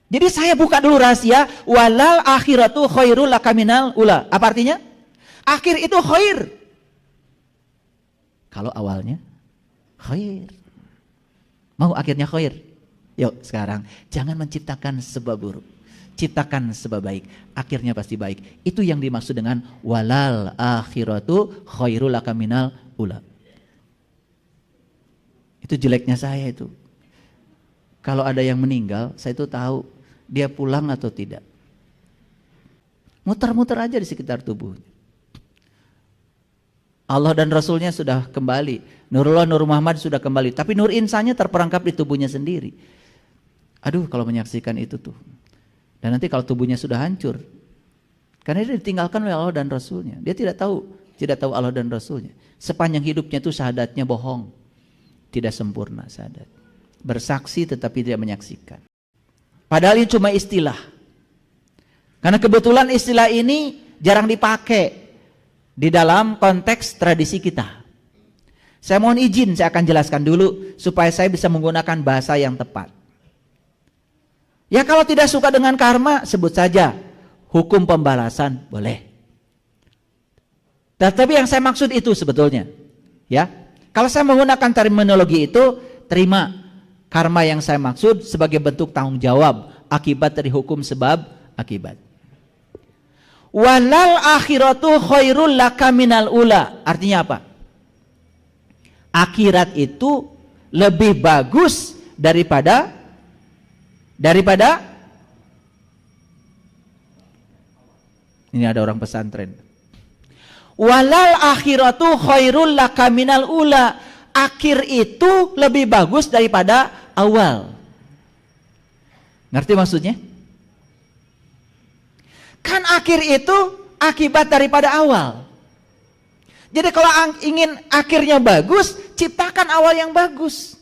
Jadi saya buka dulu rahasia, walal akhiratu khairul laka minal ula. Apa artinya? Akhir itu khair. Kalau awalnya khair. Mau akhirnya khair? Yuk sekarang, jangan menciptakan sebab buruk. Ciptakan sebab baik, akhirnya pasti baik. Itu yang dimaksud dengan walal akhiratu khairul laka minal ula. Itu jeleknya saya itu. Kalau ada yang meninggal, saya itu tahu dia pulang atau tidak. Muter-muter aja di sekitar tubuhnya. Allah dan Rasulnya sudah kembali. Nurullah, Nur Muhammad sudah kembali. Tapi nur insannya terperangkap di tubuhnya sendiri. Aduh, kalau menyaksikan itu tuh. Dan nanti kalau tubuhnya sudah hancur. Karena dia ditinggalkan oleh Allah dan Rasulnya. Dia tidak tahu Allah dan Rasulnya. Sepanjang hidupnya itu syahadatnya bohong. Tidak sempurna syahadat. Bersaksi tetapi tidak menyaksikan. Padahal ini cuma istilah. Karena kebetulan istilah ini jarang dipakai di dalam konteks tradisi kita. Saya mohon izin, saya akan jelaskan dulu supaya saya bisa menggunakan bahasa yang tepat. Ya kalau tidak suka dengan karma, sebut saja hukum pembalasan, boleh. Tapi yang saya maksud itu sebetulnya, ya. Kalau saya menggunakan terminologi itu, terima karma yang saya maksud sebagai bentuk tanggung jawab akibat dari hukum sebab akibat. Walal akhiratu khairul laka minal ula. Artinya apa? Akhirat itu lebih bagus daripada ini ada orang pesantren. Walal akhiratu khairul laka minal ula. Akhir itu lebih bagus daripada awal. Ngerti maksudnya? Kan akhir itu akibat daripada awal. Jadi kalau ingin akhirnya bagus, ciptakan awal yang bagus.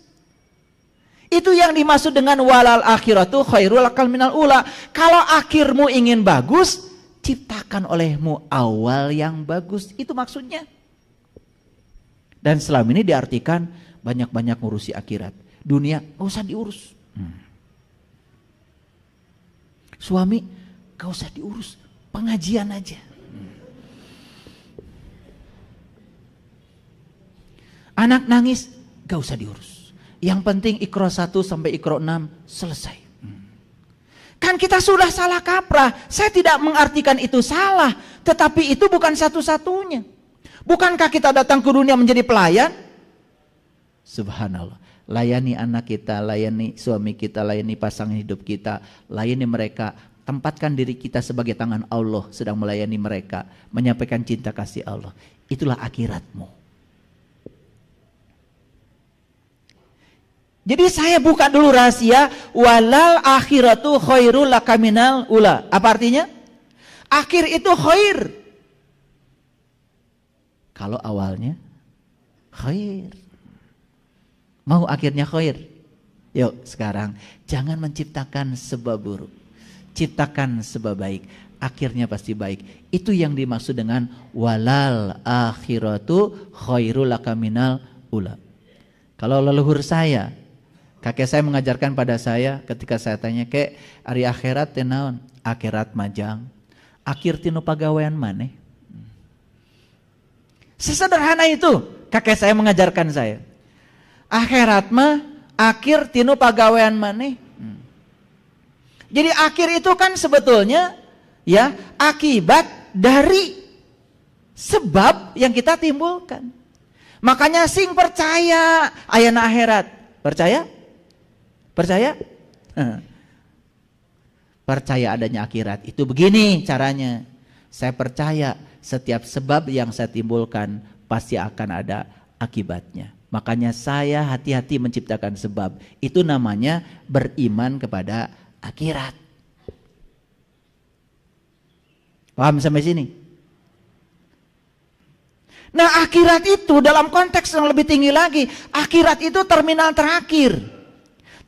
Itu yang dimaksud dengan walal akhiratu khairul laka minal ula. Kalau akhirmu ingin bagus, ciptakan olehmu awal yang bagus. Itu maksudnya. Dan selama ini diartikan banyak-banyak ngurusi akhirat. Dunia gak usah diurus. Suami gak usah diurus, pengajian aja. Anak nangis gak usah diurus. Yang penting Iqra 1 sampai Iqra 6 selesai. Kan kita sudah salah kaprah. Saya tidak mengartikan itu salah, tetapi itu bukan satu-satunya. Bukankah kita datang ke dunia menjadi pelayan? Subhanallah. Layani anak kita, layani suami kita, layani pasangan hidup kita, layani mereka. Tempatkan diri kita sebagai tangan Allah sedang melayani mereka, menyampaikan cinta kasih Allah. Itulah akhiratmu. Jadi saya buka dulu rahasia, walal akhiratu khairul laka minal ula. Apa artinya? Akhir itu khair. Kalau awalnya khair. Mau akhirnya khair? Yuk sekarang, jangan menciptakan sebab buruk. Ciptakan sebab baik, akhirnya pasti baik. Itu yang dimaksud dengan walal akhiratu khairul laka minal ula. Kalau leluhur saya, kakek saya mengajarkan pada saya ketika saya tanya, "Kek, ari akhirat teh naon?" "Akhirat majang. Akhir tinu pagawean maneh." Sesederhana itu kakek saya mengajarkan saya. Akhirat mah akhir tinu pagawean maneh. Jadi akhir itu kan sebetulnya ya akibat dari sebab yang kita timbulkan. Makanya sing percaya ayana akhirat. Percaya? Percaya? Percaya adanya akhirat. Itu begini caranya. Saya percaya setiap sebab yang saya timbulkan pasti akan ada akibatnya. Makanya saya hati-hati menciptakan sebab. Itu namanya beriman kepada akhirat. Paham sampai sini? Nah, akhirat itu dalam konteks yang lebih tinggi lagi, akhirat itu terminal terakhir.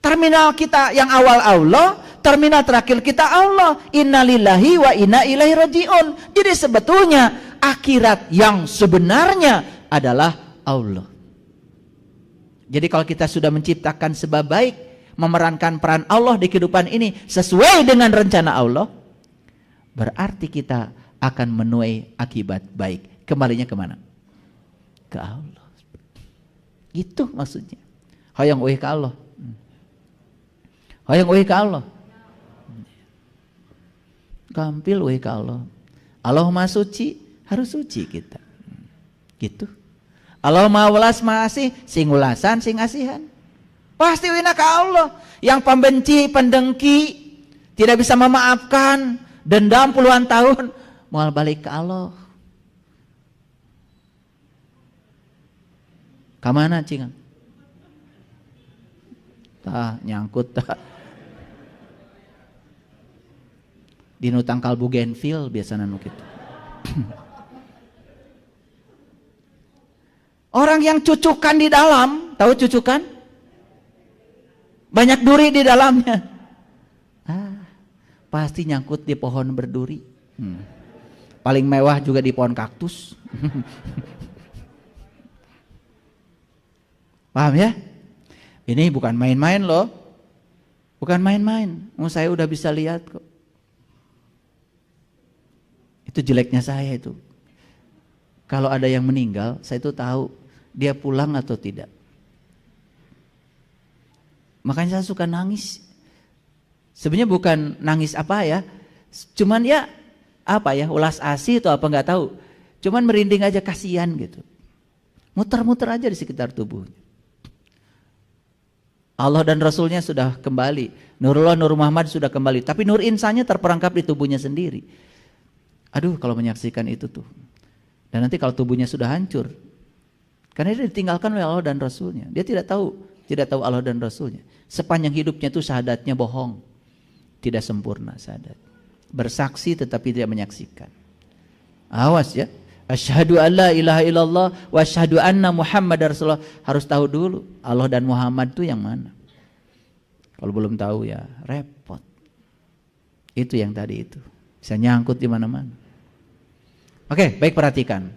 Terminal kita yang awal Allah, terminal terakhir kita Allah. Innalillahi wa inna ilaihi rajiun. Jadi sebetulnya akhirat yang sebenarnya adalah Allah. Jadi kalau kita sudah menciptakan sebab baik, memerankan peran Allah di kehidupan ini sesuai dengan rencana Allah, berarti kita akan menuai akibat baik. Kembalinya kemana? Ke Allah. Itu maksudnya. Hoyong uih ke Allah. Hoyong uih ke Allah. Gampil uih ke Allah. Allah maha suci, harus suci kita. Gitu. Allah maha welas maha asih, sing ulasan sing asihan. Pasti wina ke Allah. Yang pembenci, pendengki, tidak bisa memaafkan, dendam puluhan tahun, mau balik ke Allah. Kamana cingang? Tah nyangkut tah. Di nutang kalbu genfil biasanya nu kitu. Orang yang cucukan di dalam, tahu cucukan? Banyak duri di dalamnya. Pasti nyangkut di pohon berduri. Paling mewah juga di pohon kaktus. Paham ya? Ini bukan main-main loh. Bukan main-main. Saya udah bisa lihat kok. Itu jeleknya saya itu. Kalau ada yang meninggal, saya itu tahu dia pulang atau tidak. Makanya saya suka nangis. Sebenarnya bukan nangis apa ya, cuman ya apa ya, ulas asih atau apa nggak tahu. Cuman merinding aja, kasihan gitu. Muter-muter aja di sekitar tubuhnya. Allah dan Rasulnya sudah kembali. Nurullah, Nur Muhammad sudah kembali. Tapi nur insannya terperangkap di tubuhnya sendiri. Aduh, kalau menyaksikan itu tuh. Dan nanti kalau tubuhnya sudah hancur, karena dia ditinggalkan oleh Allah dan Rasulnya. Dia tidak tahu Allah dan Rasulnya. Sepanjang hidupnya itu syahadatnya bohong. Tidak sempurna syahadat. Bersaksi tetapi tidak menyaksikan. Awas ya. Asyhadu an la ilaha illallah wa asyhadu anna Muhammadar Rasulullah. Harus tahu dulu Allah dan Muhammad itu yang mana. Kalau belum tahu ya repot. Itu yang tadi itu. Bisa nyangkut di mana-mana. Oke, baik, perhatikan.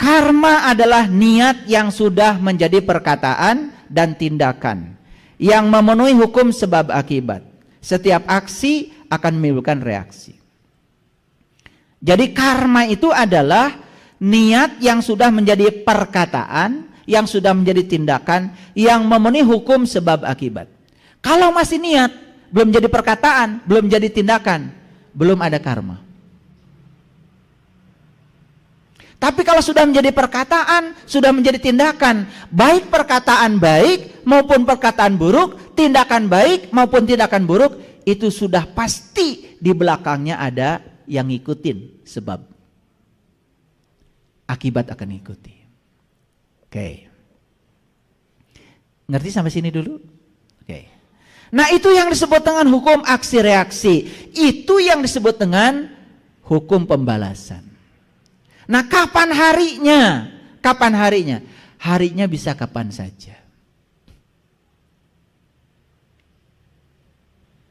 Karma adalah niat yang sudah menjadi perkataan dan tindakan yang memenuhi hukum sebab akibat. Setiap aksi akan menimbulkan reaksi. Jadi karma itu adalah niat yang sudah menjadi perkataan, yang sudah menjadi tindakan, yang memenuhi hukum sebab akibat. Kalau masih niat, belum jadi perkataan, belum jadi tindakan, belum ada karma. Tapi kalau sudah menjadi perkataan, sudah menjadi tindakan, baik perkataan baik maupun perkataan buruk, tindakan baik maupun tindakan buruk, itu sudah pasti di belakangnya ada yang ngikutin sebab. Akibat akan ikuti. Oke. Ngerti sampai sini dulu? Oke. Nah, itu yang disebut dengan hukum aksi reaksi. Itu yang disebut dengan hukum pembalasan. Nah, kapan harinya? Kapan harinya? Harinya bisa kapan saja.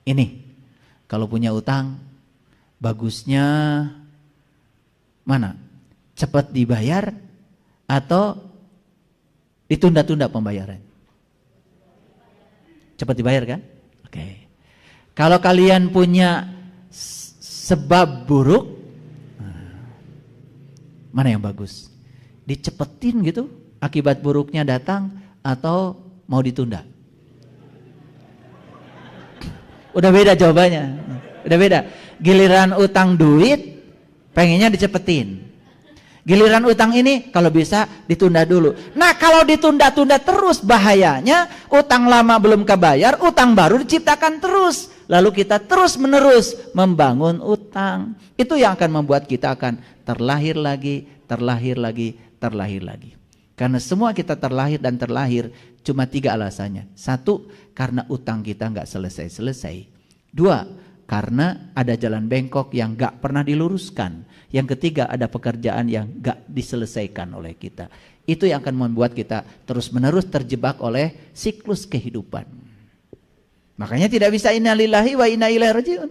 Ini, kalau punya utang, bagusnya mana? Cepat dibayar atau ditunda-tunda pembayaran? Cepat dibayar kan? Oke. Kalau kalian punya sebab buruk, mana yang bagus? Dicepetin gitu, akibat buruknya datang, atau mau ditunda? Udah beda jawabannya. Udah beda. Giliran utang duit, pengennya dicepetin. Giliran utang ini kalau bisa ditunda dulu. Nah, kalau ditunda-tunda terus bahayanya utang lama belum kebayar, utang baru diciptakan terus. Lalu kita terus menerus membangun utang. Itu yang akan membuat kita akan terlahir lagi, terlahir lagi, terlahir lagi. Karena semua kita terlahir dan terlahir cuma 3 alasannya. 1, karena utang kita nggak selesai-selesai. 2, karena ada jalan bengkok yang gak pernah diluruskan. Yang ketiga, ada pekerjaan yang gak diselesaikan oleh kita. Itu yang akan membuat kita terus menerus terjebak oleh siklus kehidupan. Makanya tidak bisa inna lillahi wa inna ilaihi rajiun.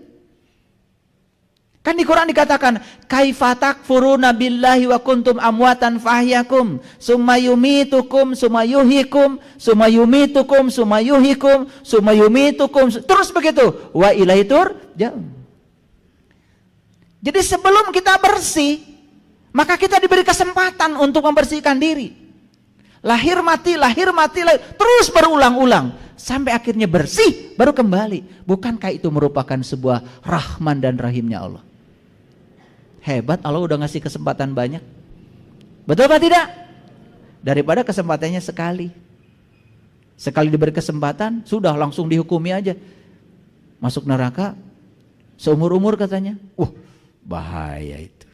Kan di Quran dikatakan, kaifa takfuruna billahi wa kuntum amwatan fahyakum, summa yumitukum, summa yuhyikum, summa yumitukum, summa yuhyikum, summa yumitukum, terus begitu. Wa ilaihi turja'un. Jadi sebelum kita bersih, maka kita diberi kesempatan untuk membersihkan diri. Lahir mati, terus berulang-ulang sampai akhirnya bersih, baru kembali. Bukankah itu merupakan sebuah rahman dan rahimnya Allah? Hebat, Allah udah ngasih kesempatan banyak. Betul apa tidak? Daripada kesempatannya sekali. Sekali diberi kesempatan, sudah langsung dihukumi aja. Masuk neraka, seumur-umur katanya. Bahaya itu.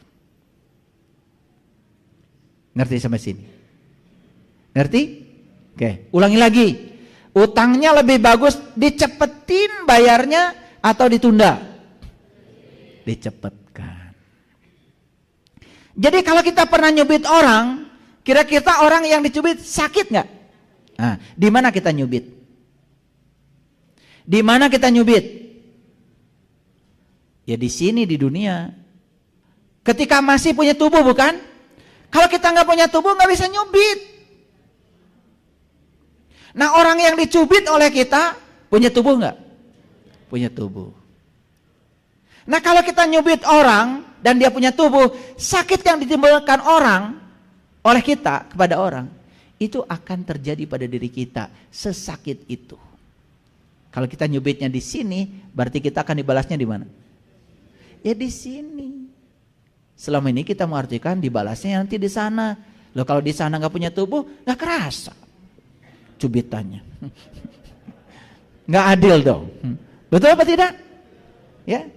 Ngerti sampai sini? Ngerti? Oke, ulangi lagi. Utangnya lebih bagus dicepetin bayarnya atau ditunda? Dicepetkan. Jadi kalau kita pernah nyubit orang, kira-kira orang yang dicubit sakit nggak? Nah, di mana kita nyubit? Di mana kita nyubit? Ya di sini, di dunia. Ketika masih punya tubuh, bukan? Kalau kita nggak punya tubuh nggak bisa nyubit. Nah, orang yang dicubit oleh kita punya tubuh nggak? Punya tubuh. Nah, kalau kita nyubit orang dan dia punya tubuh, sakit yang ditimbulkan orang oleh kita kepada orang itu akan terjadi pada diri kita, sesakit itu. Kalau kita nyubitnya di sini, berarti kita akan dibalasnya di mana? Ya di sini. Selama ini kita mengartikan dibalasnya nanti di sana. Loh, kalau di sana nggak punya tubuh, nggak kerasa cubitannya. Nggak adil dong. Betul apa tidak? Ya.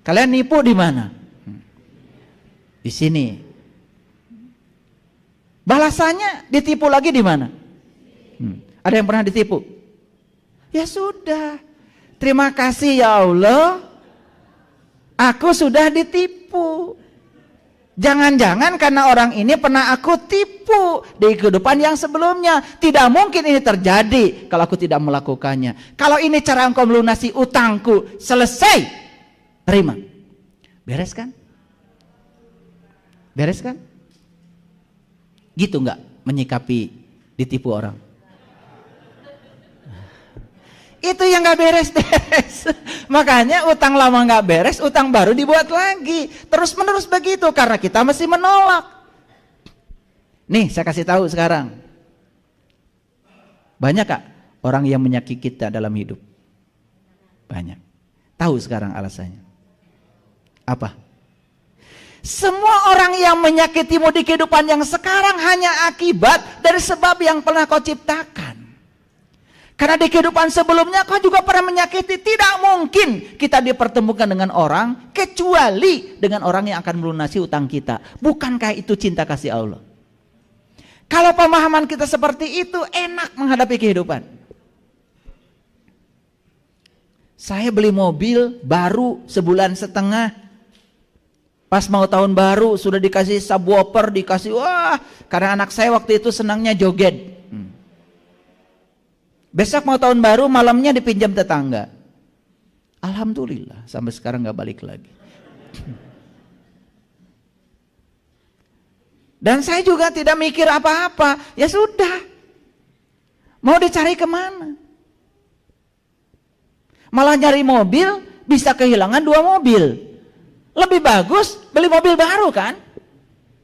Kalian nipu di mana? Di sini. Balasannya ditipu lagi di mana? Ada yang pernah ditipu? Ya sudah. Terima kasih ya Allah. Aku sudah ditipu. Jangan-jangan karena orang ini pernah aku tipu di kehidupan yang sebelumnya. Tidak mungkin ini terjadi kalau aku tidak melakukannya. Kalau ini cara engkau melunasi utangku, selesai. Terima. Beres kan? Beres kan? Gitu enggak menyikapi ditipu orang? Itu yang enggak beres-beres. Makanya utang lama enggak beres, utang baru dibuat lagi. Terus menerus begitu karena kita masih menolak. Nih, saya kasih tahu sekarang. Banyak Kak orang yang menyakiti kita dalam hidup? Banyak. Tahu sekarang alasannya? Apa? Semua orang yang menyakitimu di kehidupan yang sekarang hanya akibat dari sebab yang pernah kau ciptakan. Karena di kehidupan sebelumnya kau juga pernah menyakiti. Tidak mungkin kita dipertemukan dengan orang kecuali dengan orang yang akan melunasi utang kita. Bukankah itu cinta kasih Allah? Kalau pemahaman kita seperti itu, enak menghadapi kehidupan. Saya beli mobil baru sebulan setengah. Pas mau tahun baru sudah dikasih subwoofer, dikasih wah, karena anak saya waktu itu senangnya joget. Besok mau tahun baru malamnya dipinjam tetangga. Alhamdulillah sampai sekarang nggak balik lagi. Dan saya juga tidak mikir apa-apa. Ya sudah, mau dicari kemana? Malah nyari mobil bisa kehilangan 2 mobil. Lebih bagus beli mobil baru kan?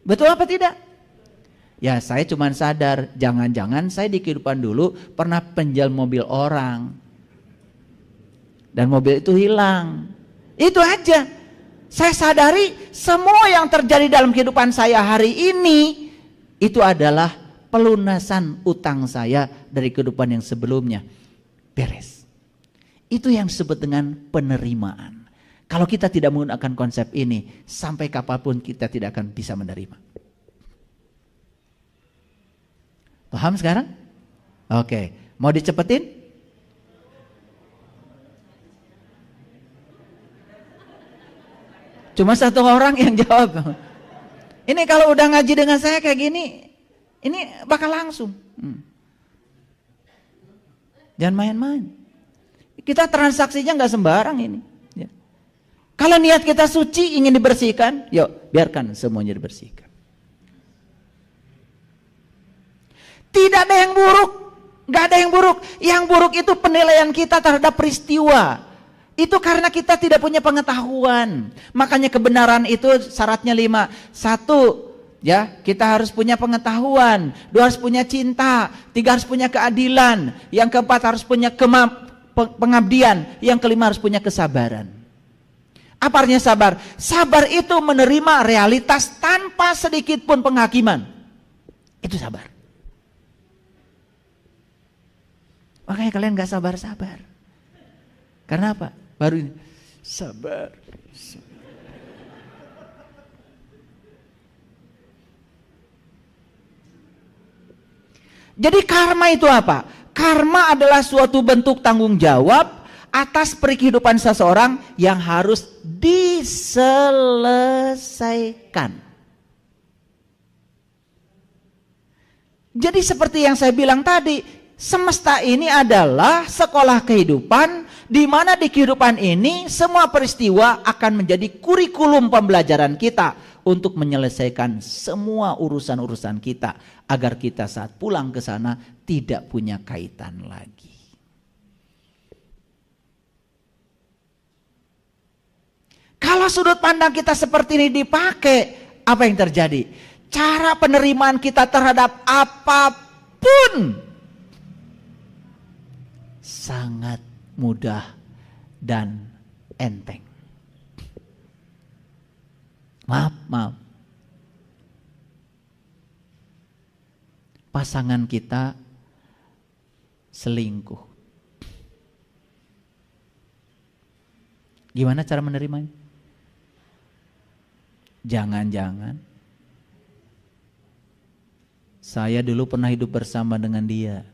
Betul apa tidak? Ya saya cuma sadar, jangan-jangan saya di kehidupan dulu pernah penjual mobil orang. Dan mobil itu hilang. Itu aja. Saya sadari semua yang terjadi dalam kehidupan saya hari ini itu adalah pelunasan utang saya dari kehidupan yang sebelumnya. Beres. Itu yang disebut dengan penerimaan. Kalau kita tidak menggunakan konsep ini, sampai kapanpun kita tidak akan bisa menerima. Paham sekarang? Oke, mau dicepetin? Cuma 1 orang yang jawab. Ini kalau udah ngaji dengan saya kayak gini, ini bakal langsung. Jangan main-main. Kita transaksinya nggak sembarang ini. Kalau niat kita suci, ingin dibersihkan, yuk biarkan semuanya dibersihkan. Tidak ada yang buruk, nggak ada yang buruk. Yang buruk itu penilaian kita terhadap peristiwa. Itu karena kita tidak punya pengetahuan. Makanya kebenaran itu syaratnya 5. 1, ya, kita harus punya pengetahuan. 2, harus punya cinta. 3, harus punya keadilan. Yang keempat, harus punya pengabdian. Yang kelima, harus punya kesabaran. Apa artinya sabar? Sabar itu menerima realitas tanpa sedikit pun penghakiman. Itu sabar. Makanya kalian gak sabar-sabar. Karena apa? Baru ini. Sabar. Jadi karma itu apa? Karma adalah suatu bentuk tanggung jawab atas kehidupan seseorang yang harus diselesaikan. Jadi seperti yang saya bilang tadi, semesta ini adalah sekolah kehidupan, di mana di kehidupan ini semua peristiwa akan menjadi kurikulum pembelajaran kita untuk menyelesaikan semua urusan-urusan kita, agar kita saat pulang ke sana tidak punya kaitan lagi. Kalau sudut pandang kita seperti ini dipakai, apa yang terjadi? Cara penerimaan kita terhadap apapun sangat mudah dan enteng. Maaf. Pasangan kita selingkuh. Gimana cara menerimanya? Jangan-jangan saya dulu pernah hidup bersama dengan dia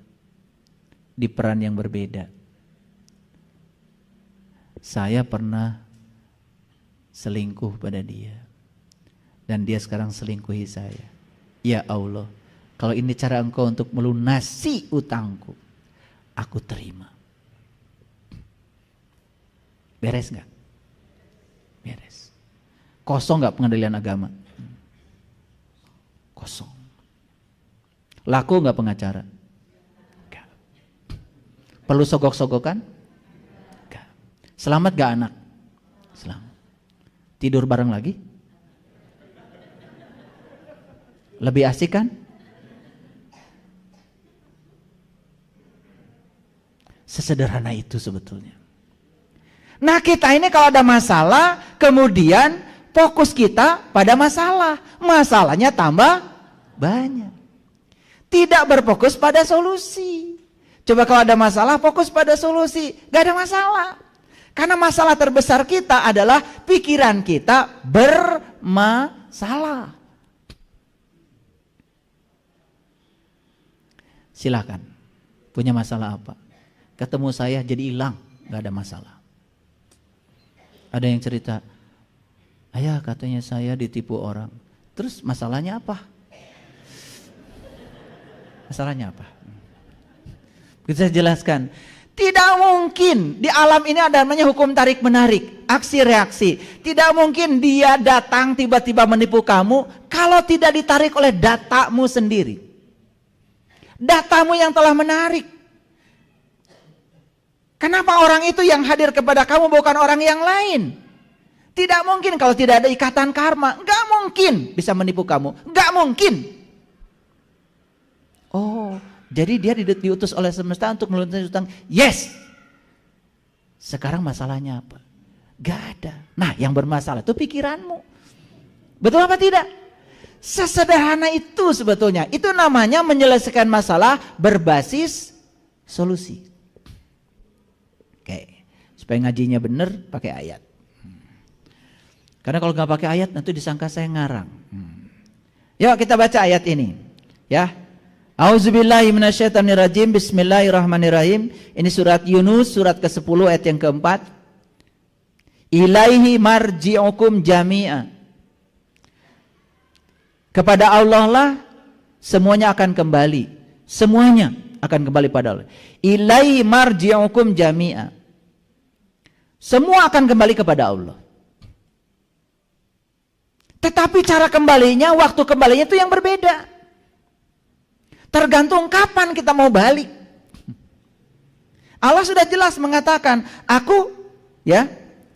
di peran yang berbeda. Saya pernah selingkuh pada dia dan dia sekarang selingkuhi saya. Ya Allah, kalau ini cara Engkau untuk melunasi utangku, aku terima. Beres gak? Beres. Kosong gak pengadilan agama? Kosong. Laku gak pengacara? Gak. Perlu sogok-sogokan? Gak. Selamat gak anak? Selamat. Tidur bareng lagi? Lebih asik kan? Sesederhana itu sebetulnya. Nah kita ini kalau ada masalah, kemudian fokus kita pada masalah. Masalahnya tambah banyak. Tidak berfokus pada solusi. Coba kalau ada masalah, fokus pada solusi. Gak ada masalah. Karena masalah terbesar kita adalah pikiran kita bermasalah. Silakan. Punya masalah apa? Ketemu saya jadi hilang. Gak ada masalah. Ada yang cerita, ayah katanya saya ditipu orang. Terus masalahnya apa? Masalahnya apa? Bisa jelaskan. Tidak mungkin di alam ini ada namanya hukum tarik menarik, aksi reaksi. Tidak mungkin dia datang tiba-tiba menipu kamu kalau tidak ditarik oleh datamu sendiri. Datamu yang telah menarik. Kenapa orang itu yang hadir kepada kamu bukan orang yang lain? Tidak mungkin kalau tidak ada ikatan karma. Gak mungkin bisa menipu kamu. Gak mungkin. Oh, jadi dia diutus oleh semesta untuk melunasi utang. Yes. Sekarang masalahnya apa? Gak ada. Nah, yang bermasalah itu pikiranmu. Betul apa tidak? Sesederhana itu sebetulnya. Itu namanya menyelesaikan masalah berbasis solusi. Oke, supaya ngajinya benar pakai ayat. Karena kalau nggak pakai ayat nanti disangka saya ngarang. Yuk kita baca ayat ini, ya. Auzubillahi minasyaitonirrajim. Bismillahirrahmanirrahim. Ini surat Yunus, surat ke-10 ayat yang keempat. Ilaihi marji'ukum jami'a. Kepada Allah lah semuanya akan kembali. Semuanya akan kembali pada Allah. Ilaihi marji'ukum jami'a. Semua akan kembali kepada Allah. Tetapi cara kembalinya, waktu kembalinya itu yang berbeda. Tergantung kapan kita mau balik. Allah sudah jelas mengatakan, aku ya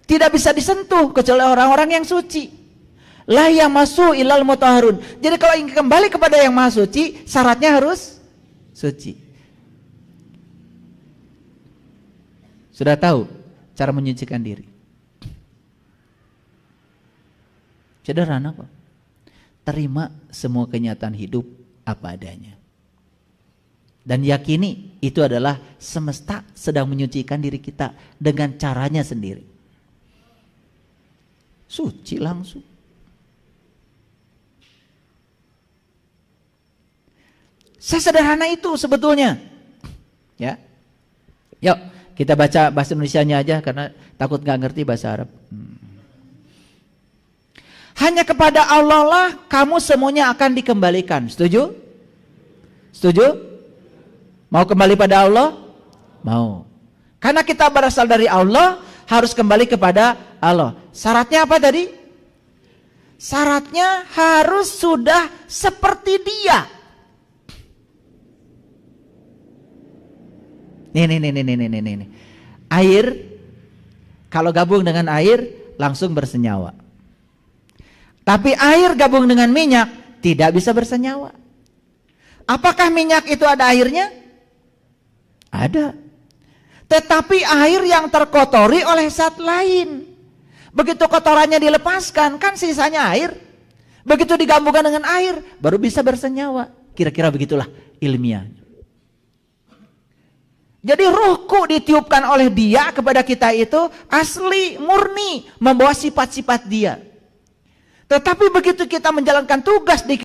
tidak bisa disentuh kecuali orang-orang yang suci. La yamassu ilal mutahharun. Jadi kalau ingin kembali kepada yang maha suci, syaratnya harus suci. Sudah tahu cara menyucikan diri? Sederhana kok. Terima semua kenyataan hidup apa adanya. Dan yakini itu adalah semesta sedang menyucikan diri kita dengan caranya sendiri. Suci langsung. Sesederhana itu sebetulnya. Ya. Yuk, kita baca bahasa Indonesianya aja karena takut nggak ngerti bahasa Arab. Hanya kepada Allah lah kamu semuanya akan dikembalikan. Setuju? Setuju? Mau kembali pada Allah? Mau. Karena kita berasal dari Allah, harus kembali kepada Allah. Syaratnya apa tadi? Syaratnya harus sudah seperti Dia. Nih. Air, kalau gabung dengan air, langsung bersenyawa. Tapi air gabung dengan minyak, tidak bisa bersenyawa. Apakah minyak itu ada airnya? Ada. Tetapi air yang terkotori oleh zat lain. Begitu kotorannya dilepaskan, kan sisanya air. Begitu digabungkan dengan air, baru bisa bersenyawa. Kira-kira begitulah ilmiah. Jadi ruhku ditiupkan oleh Dia kepada kita itu asli, murni, membawa sifat-sifat Dia. Tetapi begitu kita menjalankan tugas di